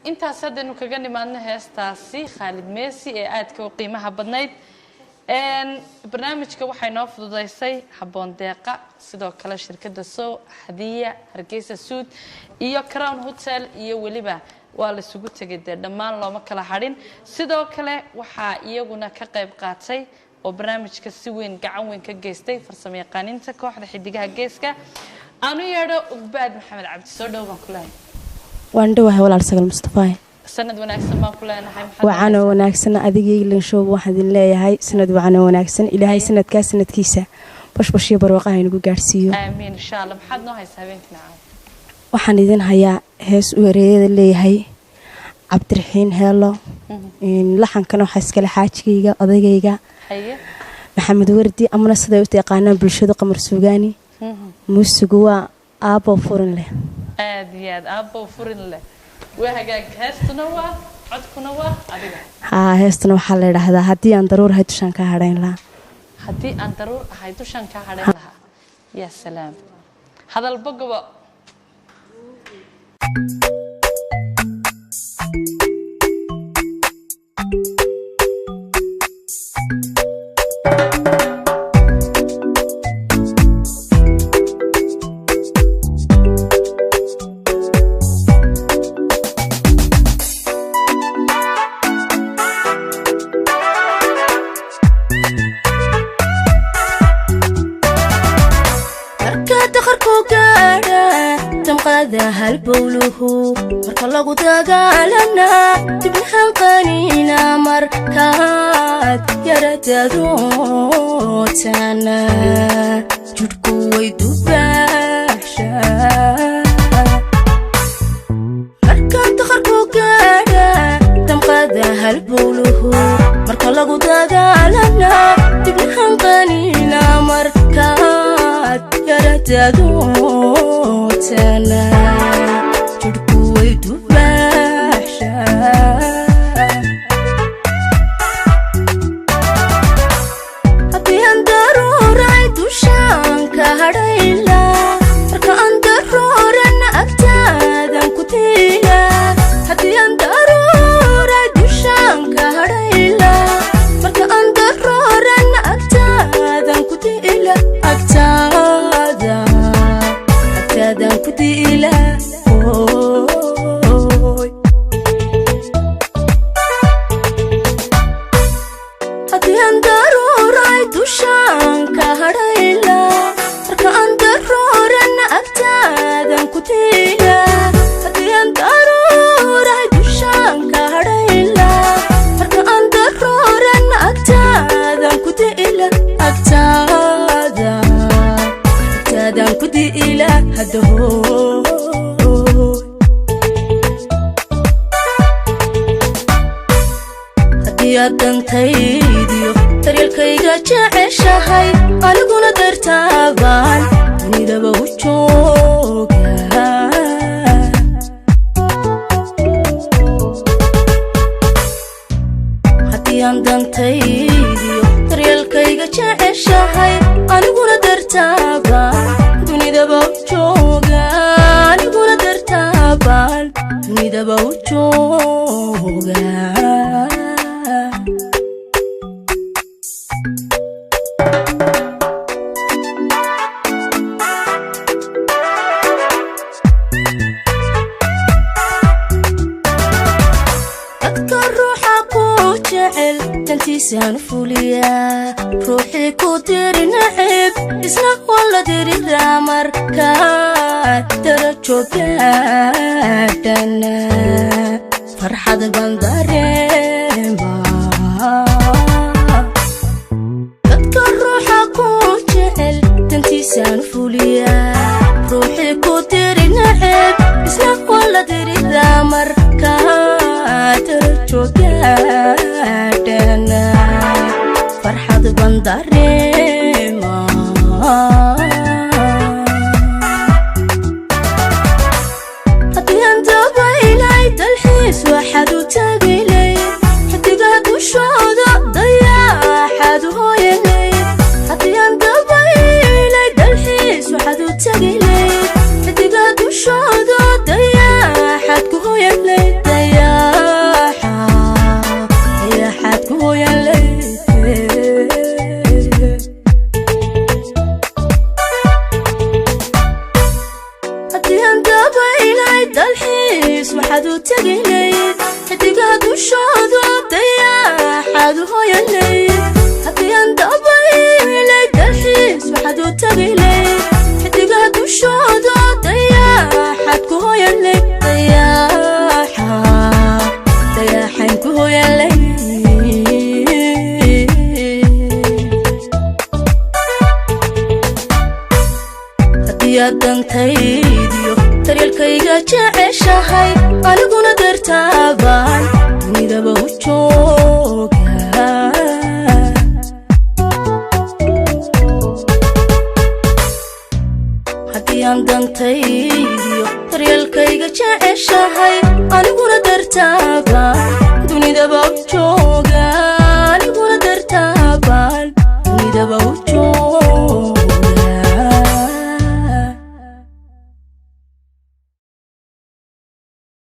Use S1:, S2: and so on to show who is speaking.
S1: intaas hadaynu kaga nimaadno heestaasi Khalid Messi ee aadka u qiimaha badnayd barnaamijka waxay noo fududeysay Habboon Deeqa sidoo kale shirkadda Soo Hadiya Hargeysa Suud iyo Crown Hotel iyo waliba waa la isugu tagay dhammaan looma kala harin sidoo kale waxa iyaguna ka qayb qaatay oo barnaamijka si weyn gacan weyn ka geystay farsamayaqaaninta kooxda xidigaha geeska aanu yeedho Ugbaad Maxamed Cabdi soo dhawaan kulahay
S2: waan dhawahay walaal Sagal Mustafa
S1: sanad wanaagsan baan kuleenahay
S2: waxaan wanaagsan adigii leenshow waxaan leeyahay sanad wanaagsan ilaahay sanadka sanadkiisa bashbash iyo barwaaqo aynu gaarsiiyo
S1: aamin insha Allah maxaad noo haysaa habeenkina
S2: waxaan idin hayaa hees u wareeyada leeyahay Cabdiraxiin Heelo laxankana waxa iskala xaajigayga odagayga Maxamed Wardi amana sida u taqaanaan bulshada qamar suugaani muusigu waa aabo furin leh
S1: aad iyo aad aabo furin leh وهاجاك هستنا عدكنا أدينا
S2: هستنا وحلا هذا هدي عن ضرور هاي تشان كهرين لها
S1: هدي عن ضرور هاي تشان كهرين لها يا سلام هذا البقى
S3: هالبوله مركا لغو داقالنا تبنحن قانينا مركات يرددوتنا جودكو ويدو باشا مركا تخركو قادا تمقادا هالبوله مركا لغو داقالنا تبنحن قانينا مركات يرددوتنا جودكو ويدو باشا هدي أندرور عيدو شانكا هريلا مركا أندرور أنا أكتادن كتيلا هدي أندرور عيدو شانكا هريلا مركا أندرور أنا أكتادن كتيلا أكتادن كتيلا dantaydiyo daryeelkayga jeceshahay aniguna dartaabaan dunidaba u jooga haddii aan dantaydiyo daryeelkayga jeceshahay aniguna dartaabaan dunidaba u jooga aniguna dartaabaan dunidaba u jooga سانفوليا روحي كوديري نحب اسمك ولا ديري رامر كات درجو بيادنا فرحة بندريما تذكر روحك وجعل تنتي سانفوليا روحي كوديري نحب اسمك ولا ديري رامر كات درجو بيادنا فرحة بندريما هدي أنت بايلاي تلحيس واحد وتاقيلي حدي قادو الشوضة ضيع حد هو يلي هدي أنت بايلاي تلحيس dalxiis waxaad u tagi layd xidigaha dushooda dayaxaad u hoyalayd haddii aan dabaylay dalxiis waxaad u tagi layd xidigaha dushooda dayaxaad ku hoyalayd dayaxaan ku hoyalayd dantaydiyo daryeelkayga jeceshahay aniguna dartaabaan dunidaba u jooga haddii aan dantaydiyo daryeelkayga jeceshahay aniguna dartaabaan dunidaba u